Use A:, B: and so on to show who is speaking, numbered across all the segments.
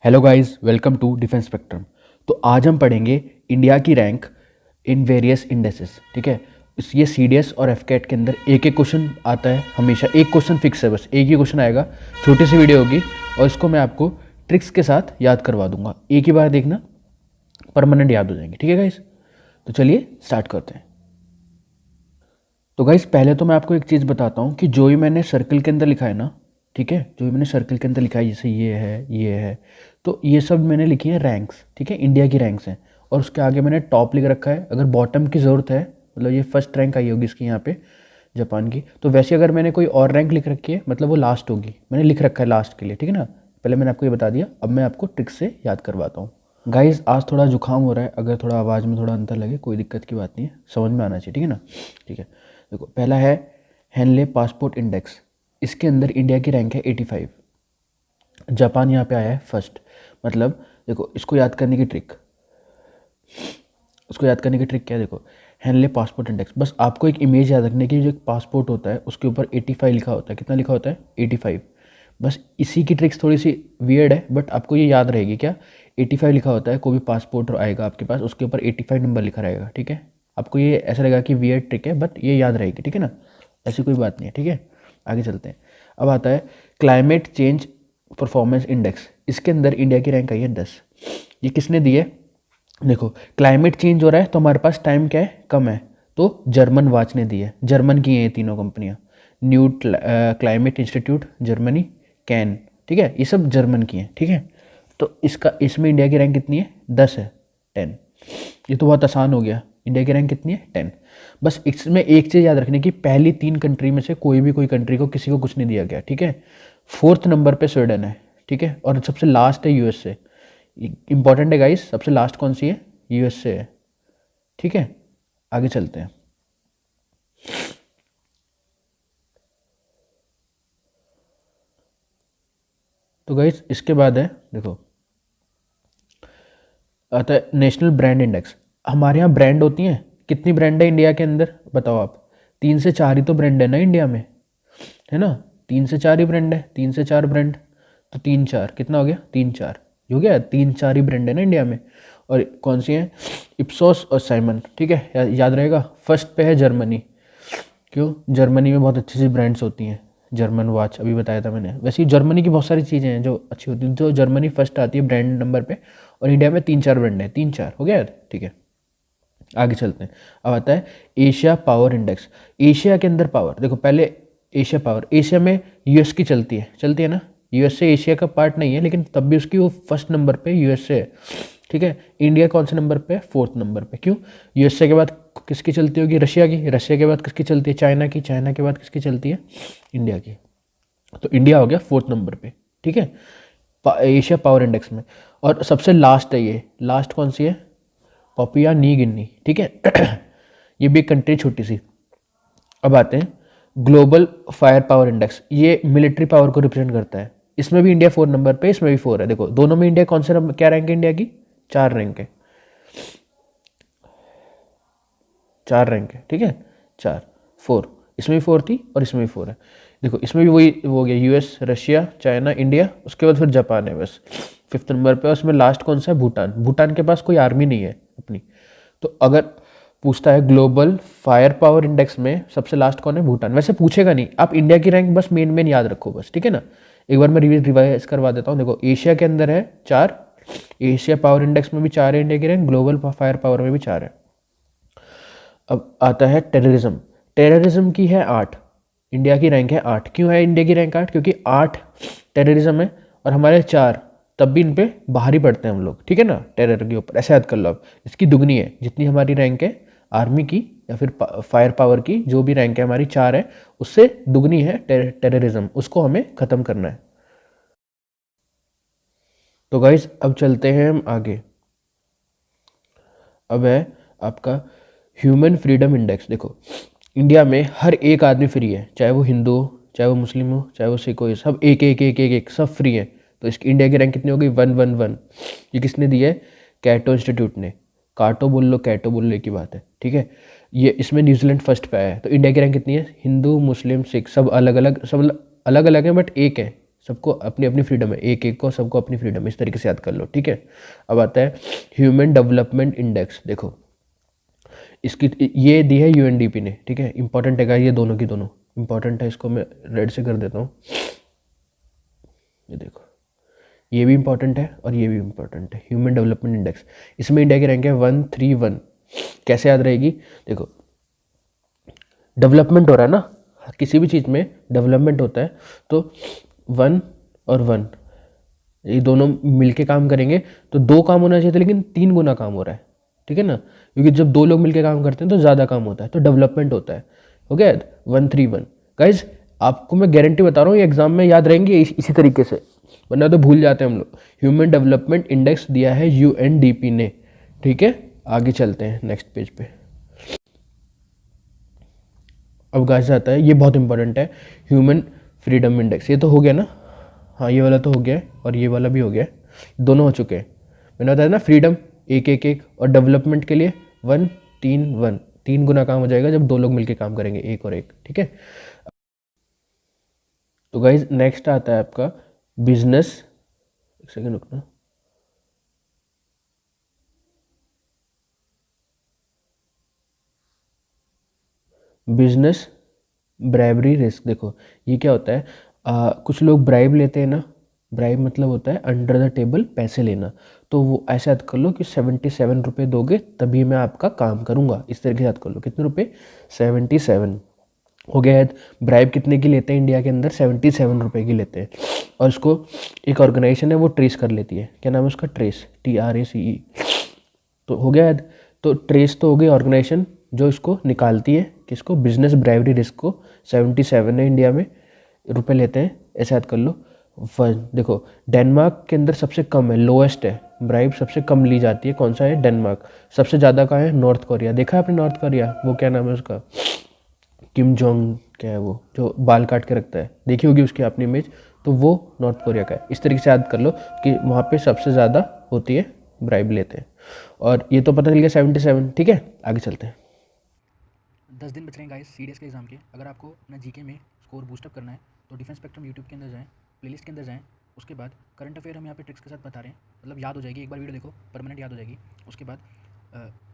A: Hello guys, welcome to Defence Spectrum. तो आज हम पढ़ेंगे इंडिया की रैंक इन वेरियस इंडेसेस। ठीक है, ये सीडीएस और एफकेट के अंदर एक एक क्वेश्चन आता है, हमेशा एक क्वेश्चन फिक्स है, बस एक ही क्वेश्चन आएगा। छोटी सी वीडियो होगी और इसको मैं आपको ट्रिक्स के साथ याद करवा दूंगा। एक ही बार देखना, परमानेंट याद हो जाएंगे। ठीक है गाइस, तो चलिए स्टार्ट करते हैं। तो गाइस पहले तो मैं आपको एक चीज़ बताता हूँ कि जो भी मैंने सर्कल के अंदर लिखा है ना, ठीक है, जो भी मैंने सर्कल के अंदर लिखा है, जैसे ये है, तो ये सब मैंने लिखी है रैंक्स। ठीक है, इंडिया की रैंक्स हैं और उसके आगे मैंने टॉप लिख रखा है। अगर बॉटम की ज़रूरत है, मतलब ये फर्स्ट रैंक आई होगी इसकी यहाँ पे जापान की, तो वैसे अगर मैंने कोई और रैंक लिख रखी है मतलब वो लास्ट होगी, मैंने लिख रखा है लास्ट के लिए। ठीक है ना, पहले मैंने आपको ये बता दिया, अब मैं आपको ट्रिक से याद करवाता हूँ। गाइस आज थोड़ा जुकाम हो रहा है, अगर थोड़ा आवाज़ में थोड़ा अंतर लगे कोई दिक्कत की बात नहीं है, समझ में आना चाहिए। ठीक है ना, ठीक है। देखो पहला है हेनले पासपोर्ट इंडेक्स, इसके अंदर इंडिया की रैंक है 85, जापान यहाँ पे आया है फर्स्ट। मतलब देखो इसको याद करने की ट्रिक, क्या है, देखो हेनले पासपोर्ट इंडेक्स, बस आपको एक इमेज याद रखने की, जो एक पासपोर्ट होता है उसके ऊपर 85 लिखा होता है। कितना लिखा होता है? 85। बस इसी की ट्रिक्स थोड़ी सी वियर्ड है, बट आपको ये याद रहेगी। क्या? 85 लिखा होता है, कोई भी पासपोर्ट आएगा आपके पास, उसके ऊपर 85 नंबर लिखा रहेगा। ठीक है, आपको ये ऐसा लगेगा कि वियर्ड ट्रिक है, बट ये याद रहेगी। ठीक है ना, ऐसी कोई बात नहीं है। ठीक है, आगे चलते हैं। अब आता है क्लाइमेट चेंज परफॉर्मेंस इंडेक्स, इसके अंदर इंडिया की रैंक आई है 10। ये किसने दी है? देखो क्लाइमेट चेंज हो रहा है तो हमारे पास टाइम क्या है? कम है, तो जर्मन वाच ने दी है। जर्मन की हैं ये तीनों कंपनियां, new climate institute Germany, can, ठीक है, ये सब जर्मन की हैं। ठीक है, तो इसमें इंडिया की रैंक कितनी है? 10 है, 10। ये तो बहुत आसान हो गया। इंडिया की रैंक कितनी है? 10। बस इसमें एक चीज़ याद रखने की, पहली 3 कंट्री में से कोई कंट्री को किसी को कुछ नहीं दिया गया। ठीक है, 4th नंबर पे स्वीडन है। ठीक है, और सबसे लास्ट है यूएसए। इंपॉर्टेंट है गाइस, सबसे लास्ट कौन सी है? यूएसए है। ठीक है, आगे चलते हैं। तो गाइस इसके बाद है, देखो आता है नेशनल ब्रांड इंडेक्स। हमारे यहाँ ब्रांड होती हैं, कितनी ब्रांड है इंडिया के अंदर बताओ आप? 3 से 4 ही तो ब्रांड है ना इंडिया में, है ना? 3 से 4 ही ब्रांड है, 3 से 4 ब्रांड, तो 3 4 कितना हो गया? 3 4 हो गया, 3 4 ही ब्रांड है ना इंडिया में। और कौन सी है? इप्सोस और साइमन। ठीक है, याद रहेगा। फर्स्ट पे है जर्मनी, क्यों? जर्मनी में बहुत अच्छी सी ब्रांड्स होती हैं, जर्मन वॉच अभी बताया था मैंने। वैसे ही जर्मनी की बहुत सारी चीज़ें हैं जो अच्छी होती हैं, जो जर्मनी फर्स्ट आती है ब्रांड नंबर पे, और इंडिया में 3 4 ब्रांड है, 3 4 हो गया। ठीक है, आगे चलते हैं। अब आता है एशिया पावर इंडेक्स। एशिया के अंदर पावर, देखो पहले एशिया पावर, एशिया में यूएस की चलती है ना। यूएसए एशिया का पार्ट नहीं है, लेकिन तब भी उसकी वो फर्स्ट नंबर पे यूएसए है। ठीक है, इंडिया कौन से नंबर पे? 4th नंबर पे। क्यों? यूएसए के बाद किसकी चलती होगी? रशिया की। रशिया के बाद किसकी चलती है? चाइना की। चाइना के बाद किसकी चलती है? इंडिया की। तो इंडिया हो गया 4th नंबर पे। ठीक है, एशिया पावर इंडेक्स में। और सबसे लास्ट है ये, लास्ट कौन सी है? Papua New Guinea. ठीक है ये भी एक कंट्री छोटी सी। अब आते हैं ग्लोबल फायर पावर इंडेक्स, ये मिलिट्री पावर को रिप्रेजेंट करता है। इसमें भी इंडिया 4 नंबर पे, इसमें भी 4 है। देखो दोनों में इंडिया कौन से नंबर, क्या रैंक है इंडिया की? 4 रैंक है, 4 रैंक है। ठीक है, 4 4, इसमें भी 4 थी और इसमें भी 4 है। देखो इसमें भी वही हो गया, यूएस, रशिया, चाइना, इंडिया, उसके बाद फिर जापान है बस 5th नंबर पे। और उसमें लास्ट कौन सा है? भूटान। भूटान के पास कोई आर्मी नहीं है अपनी। तो अगर पूछता है ग्लोबल फायर पावर इंडेक्स में सबसे लास्ट कौन है? भूटान। वैसे पूछेगा नहीं, आप इंडिया की रैंक बस मेन याद रखो बस। ठीक है ना, एक बार मैं रिवाइज करवा देता हूँ। देखो एशिया के अंदर है 4, एशिया पावर इंडेक्स में भी 4 है इंडिया की रैंक, ग्लोबल फायर पावर में भी 4 है। अब आता है टेररिज्म। टेररिज्म की है 8, इंडिया की रैंक है 8। क्यों है इंडिया की रैंक 8? क्योंकि 8 टेररिज्म है और हमारे 4, तब भी इन पे बाहर ही पड़ते हैं हम लोग। ठीक है ना, टेरर के ऊपर, ऐसे याद कर लो आप। इसकी दुगनी है, जितनी हमारी रैंक है आर्मी की या फिर फायर पावर की, जो भी रैंक है हमारी 4 है, उससे दुगनी है टेररिज्म, उसको हमें ख़त्म करना है। तो गाइज अब चलते हैं हम आगे। अब है आपका ह्यूमन फ्रीडम इंडेक्स। देखो इंडिया में हर एक आदमी फ्री है, चाहे वो हिंदू हो, चाहे वो मुस्लिम हो, चाहे वो सिख हो, ये सब एक एक एक एक एक सब फ्री है। तो इसकी इंडिया की रैंक कितनी हो गई? 111। ये किसने दी है? कैटो इंस्टीट्यूट ने। काटो बोल लो, कैटो बोल लो, की बात है। ठीक है, ये इसमें न्यूजीलैंड फर्स्ट पे आया है। तो इंडिया की रैंक कितनी है? हिंदू, मुस्लिम, सिख सब अलग अलग, सब अलग अलग है, बट एक है, सबको अपनी अपनी फ्रीडम है, एक एक को सबको अपनी फ्रीडम है, इस तरीके से याद कर लो, ठीक है। अब आता है ह्यूमन डेवलपमेंट इंडेक्स। देखो इसकी ये दी है यूएनडीपी ने, ठीक है, इंपॉर्टेंट है ये दोनों की दोनों इंपॉर्टेंट है, इसको मैं रेड से कर देता हूँ। ये देखो ये भी इंपॉर्टेंट है और ये भी इंपॉर्टेंट है, ह्यूमन डेवलपमेंट इंडेक्स। इसमें इंडिया की रैंक है 131। कैसे याद रहेगी? देखो डेवलपमेंट हो रहा है ना, किसी भी चीज़ में डेवलपमेंट होता है, तो 1 और 1 ये दोनों मिलके काम करेंगे तो 2 काम होना चाहिए था, लेकिन 3 गुना काम हो रहा है, ठीक है ना, क्योंकि जब 2 लोग मिलके काम करते हैं तो ज़्यादा काम होता है, तो डेवलपमेंट होता है। हो गया 131। गाइज आपको मैं गारंटी बता रहा हूँ ये एग्जाम में याद रहेंगे इसी तरीके से, वरना तो भूल जाते हैं हम लोग। ह्यूमन डेवलपमेंट इंडेक्स दिया है यूएनडीपी ने, ठीक है। आगे चलते हैं नेक्स्ट पेज पे। अब गाइस आता है, ये बहुत इंपॉर्टेंट है, ह्यूमन फ्रीडम इंडेक्स। ये तो हो गया ना, हाँ ये वाला तो हो गया है और ये वाला भी हो गया है, दोनों हो चुके हैं। मैंने बताया ना फ्रीडम एक एक एक, और डेवलपमेंट के लिए 131, 3 गुना काम हो जाएगा जब 2 लोग मिलकर काम करेंगे, एक और एक, ठीक है। तो गाइज नेक्स्ट आता है आपका बिजनेस, एक सेकेंड रुकना, बिजनेस ब्राइबरी रिस्क। देखो ये क्या होता है, कुछ लोग ब्राइब लेते हैं ना, ब्राइब मतलब होता है अंडर द टेबल पैसे लेना, तो वो ऐसे याद कर लो कि 77 रुपये दोगे तभी मैं आपका काम करूँगा, इस तरीके से याद कर लो। कितने रुपए? 77 हो गया है। ब्राइब कितने की लेते हैं इंडिया के अंदर? 77 रुपये की लेते हैं, और इसको एक ऑर्गेनाइजेशन है वो ट्रेस कर लेती है, क्या नाम है उसका? Trace, TRACE। तो हो गया है, तो ट्रेस तो हो गई ऑर्गेनाइजेशन जो इसको निकालती है, किसको? बिजनेस ब्राइवरी रिस्क को। 77 है इंडिया में रुपए लेते हैं, ऐसे याद कर लो। देखो डेनमार्क के अंदर सबसे कम है, लोएस्ट है, ब्राइब सबसे कम ली जाती है, कौन सा है? डेनमार्क। सबसे ज़्यादा कहाँ है? North Korea. देखा है आपने नॉर्थ कोरिया? वो क्या नाम है उसका? किम जोंग, क्या है वो जो बाल काट के रखता है, देखी होगी उसकी अपनी इमेज, तो वो नॉर्थ कोरिया का है। इस तरीके से याद कर लो कि वहाँ पे सबसे ज़्यादा होती है, ब्राइब लेते हैं। और ये तो पता चल गया 77, ठीक है। आगे चलते हैं।
B: 10 दिन बच रहे हैं गाइस सीडीएस के एग्जाम के। अगर आपको अपना जीके में स्कोर बूस्टअप करना है तो डिफेंस स्पेक्ट्रम यूट्यूब के अंदर जाएं, प्लेलिस्ट के अंदर जाएं, उसके बाद करंट अफेयर हम यहाँ पे ट्रिक्स के साथ बता रहे हैं, मतलब याद हो जाएगी, एक बार वीडियो देखो परमानेंट याद हो जाएगी। उसके बाद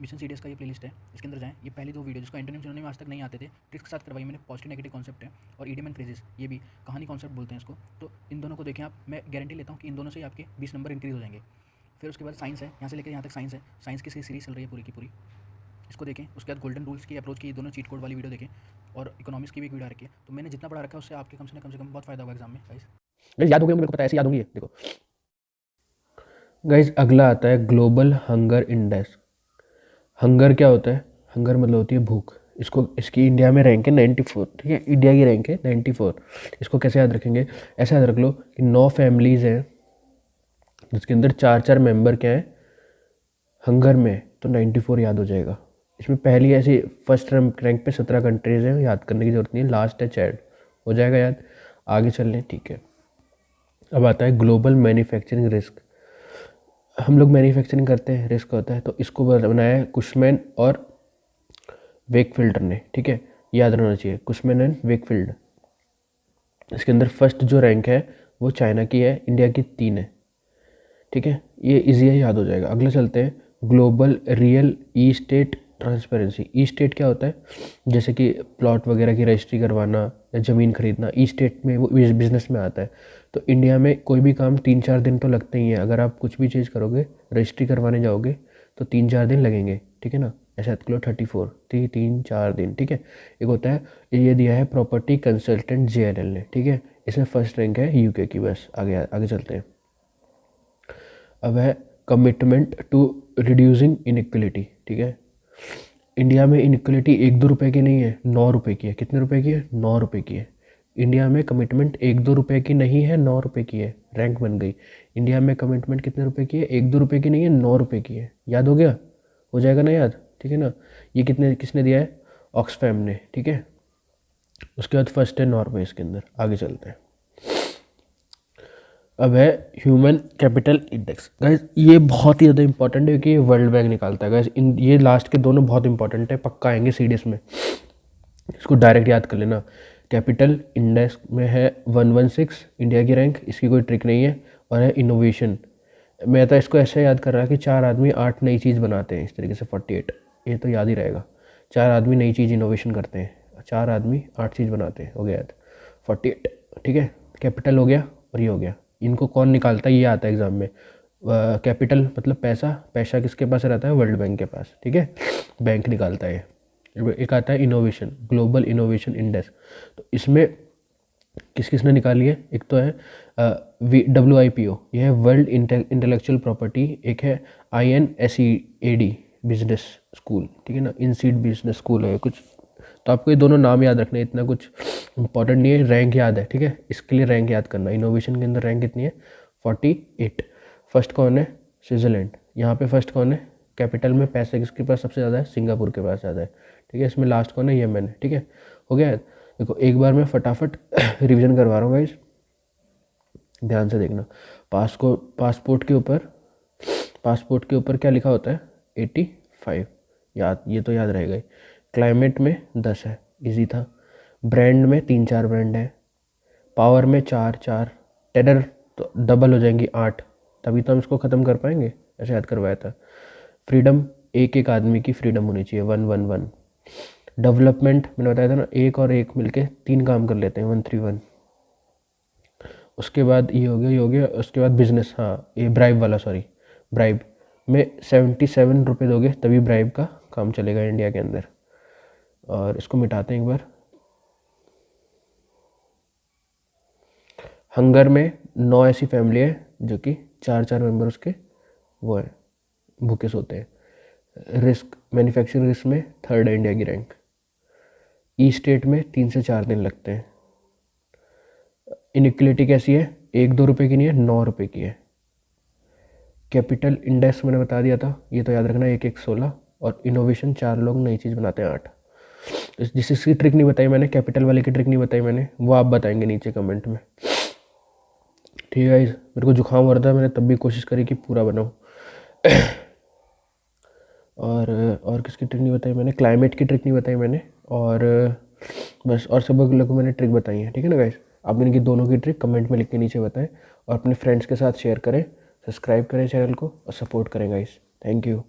B: मिशन सीडीएस का ये प्लेलिस्ट है, इसके अंदर जाएं, ये पहली 2 वीडियो जिसको एंटोनिम सिनोनिम आज तक नहीं आते थे, ट्रिक्स के साथ करवाई मैंने। पॉजिटिव नेगेटिव कॉन्सेप्ट है और इडियम एंड फ्रेजेस, ये भी कहानी कॉन्सेप्ट बोलते हैं इसको, तो इन दोनों को देखें आप। मैं गारंटी लेता हूँ कि इन दोनों से आपके 20 नंबर इंक्रीज हो जाएंगे। फिर उसके बाद साइंस है, यहाँ से लेकर यहाँ तक साइंस है, साइंस की सीरीज चल रही है पूरी की पूरी, इसको देखें। उसके बाद गोल्डन रूल्स की अप्रोच की दोनों चीट कोड वाली वीडियो देखें, और इकोनॉमिक्स की भी एक वीडियो आ रखी है। तो मैंने जितना पढ़ा रखा है उससे आपके कम से कम बहुत फायदा होगा एग्जाम में गाइस।
A: याद हो गया मेरे को पता है, ऐसे याद होंगी। देखो गाइस अगला आता है ग्लोबल हंगर इंडेक्स। हंगर क्या होता है? हंगर मतलब होती है भूख। इसकी इंडिया में रैंक है 94, ठीक है, इंडिया की रैंक है 94। इसको कैसे याद रखेंगे? ऐसे याद रख लो कि 9 फैमिलीज़ हैं जिसके अंदर 4 मेंबर क्या है हंगर में, तो 94 याद हो जाएगा। इसमें पहली ऐसी फर्स्ट रैंक पे 17 कंट्रीज़ हैं, याद करने की जरूरत नहीं है, लास्ट है चैड, हो जाएगा याद। आगे चल लें, ठीक है। अब आता है ग्लोबल मैन्युफैक्चरिंग रिस्क। हम लोग मैन्युफैक्चरिंग करते हैं, रिस्क होता है, तो इसको बनाया है कुशमैन और वेकफील्ड ने, ठीक है, याद रहना चाहिए, कुशमैन एंड वेकफील्ड। इसके अंदर फर्स्ट जो रैंक है वो चाइना की है, इंडिया की 3 है, ठीक है, ये इजी है, याद हो जाएगा। अगले चलते हैं ग्लोबल रियल ई स्टेट ट्रांसपेरेंसी। ई स्टेट क्या होता है? जैसे कि प्लॉट वगैरह की रजिस्ट्री करवाना या ज़मीन खरीदना, ई स्टेट में वो बिजनेस में आता है। तो इंडिया में कोई भी काम 3-4 दिन तो लगते ही हैं। अगर आप कुछ भी चीज़ करोगे, रजिस्ट्री करवाने जाओगे तो 3-4 दिन लगेंगे, ठीक है ना। ऐसा किलो 34 3-4 दिन, ठीक है। एक होता है, ये दिया है प्रॉपर्टी कंसल्टेंट JLL ने, ठीक है, इसमें फर्स्ट रैंक है यूके की। बस आगे आगे चलते हैं। अब है कमिटमेंट टू रिड्यूसिंग इनइक्वलिटी, ठीक है। इंडिया में इनइक्वलिटी 1-2 रुपये की नहीं है, 9 रुपये की है। कितने रुपए की है? 9 रुपये की है। इंडिया में कमिटमेंट 1-2 रुपये की नहीं है, 9 रुपये की है, रैंक बन गई। इंडिया में कमिटमेंट कितने रुपए की है? 1-2 रुपये की नहीं है, 9 रुपये की है। याद हो गया? हो जाएगा ना याद, ठीक है ना। ये किसने दिया है? ऑक्सफैम ने, ठीक है। उसके बाद फर्स्ट है नॉर्वे इसके अंदर। आगे चलते हैं। अब है ह्यूमन कैपिटल इंडेक्स। गाइस ये बहुत ही ज़्यादा इंपॉर्टेंट है क्योंकि ये वर्ल्ड बैंक निकालता है। गाइस ये लास्ट के दोनों बहुत इंपॉर्टेंट है, पक्का आएंगे सीडीएस में, इसको डायरेक्ट याद कर लेना। कैपिटल इंडेक्स में है 116 इंडिया की रैंक, इसकी कोई ट्रिक नहीं है। और है इनोवेशन, मैं तो इसको ऐसे याद कर रहा कि 4 आदमी 8 नई चीज़ बनाते हैं, इस तरीके से 48, ये तो याद ही रहेगा। 4 आदमी नई चीज़ इनोवेशन करते हैं, 4 आदमी 8 चीज़ बनाते हैं, हो गया याद 48। ठीक है, कैपिटल हो गया और ये हो गया। इनको कौन निकालता है, ये आता है एग्जाम में। कैपिटल मतलब पैसा, पैसा किसके पास रहता है, वर्ल्ड बैंक के पास। ठीक है, बैंक निकालता है। एक आता है इनोवेशन, ग्लोबल इनोवेशन इंडेक्स, तो इसमें किस किस ने निकाली है, एक तो है WIPO, यह है वर्ल्ड इंटेलेक्चुअल प्रॉपर्टी। एक है INSEAD बिजनेस स्कूल, ठीक है ना, इनसीड बिजनेस स्कूल है कुछ। तो आपको ये दोनों नाम याद रखने, इतना कुछ इंपॉर्टेंट नहीं है, रैंक याद है। ठीक है, इसके लिए रैंक याद करना। इनोवेशन के अंदर रैंक कितनी है, 48। फर्स्ट कौन है, स्विट्ज़रलैंड। यहाँ पे फर्स्ट कौन है, कैपिटल में पैसे किसके पास सबसे ज़्यादा है, सिंगापुर के पास ज़्यादा है। ठीक है, इसमें लास्ट कौन है, यमन है। ठीक है, हो गया। देखो एक बार मैं फटाफट रिवीजन करवा रहा हूँ गाइस, ध्यान से देखना। पासपोर्ट के ऊपर क्या लिखा होता है, 85, याद, ये तो याद रहेगा ही। क्लाइमेट में 10 है, इजी था। ब्रांड में 3-4 ब्रांड है। पावर में 4-4, टेरर तो डबल हो जाएंगी 8, तभी तो हम इसको ख़त्म कर पाएंगे, ऐसे याद करवाया था। फ्रीडम, एक आदमी की फ्रीडम होनी चाहिए, 111। डेवलपमेंट मैंने बताया था ना, एक और एक मिलके 3 काम कर लेते हैं, 131। उसके बाद ये हो गया, ये हो गया। उसके बाद बिजनेस, हाँ ये ब्राइब वाला, सॉरी, ब्राइब में 77 रुपये दोगे तभी ब्राइब का काम चलेगा इंडिया के अंदर। और इसको मिटाते हैं एक बार। हंगर में 9 ऐसी फैमिली है जो कि 4-4 मेंबर उसके वो है, भूखे सोते हैं। रिस्क, मैन्युफैक्चरिंग रिस्क में 3rd है इंडिया की रैंक। ई स्टेट में 3 से 4 दिन लगते हैं। इनइक्वलिटी कैसी है, 1-2 रुपये की नहीं है, 9 रुपये की है। कैपिटल इंडेक्स मैंने बता दिया था, ये तो याद रखना, 1-1 16। और इनोवेशन 4 लोग नई चीज़ बनाते हैं, 8। जिसकी ट्रिक नहीं बताई मैंने, कैपिटल वाले की ट्रिक नहीं बताई मैंने, वो आप बताएंगे नीचे कमेंट में। ठीक है गाइस, मेरे को जुकाम हो रहा था, मैंने तब भी कोशिश करी कि पूरा बनाऊँ। और किसकी ट्रिक नहीं बताई मैंने, क्लाइमेट की ट्रिक नहीं बताई मैंने। और बस, और सब लोगों को मैंने ट्रिक बताई है। ठीक है ना गाइस, आप इनकी दोनों की ट्रिक कमेंट में लिख के नीचे बताएं, और अपने फ्रेंड्स के साथ शेयर करें, सब्सक्राइब करें चैनल को और सपोर्ट करें गाइस। Thank you.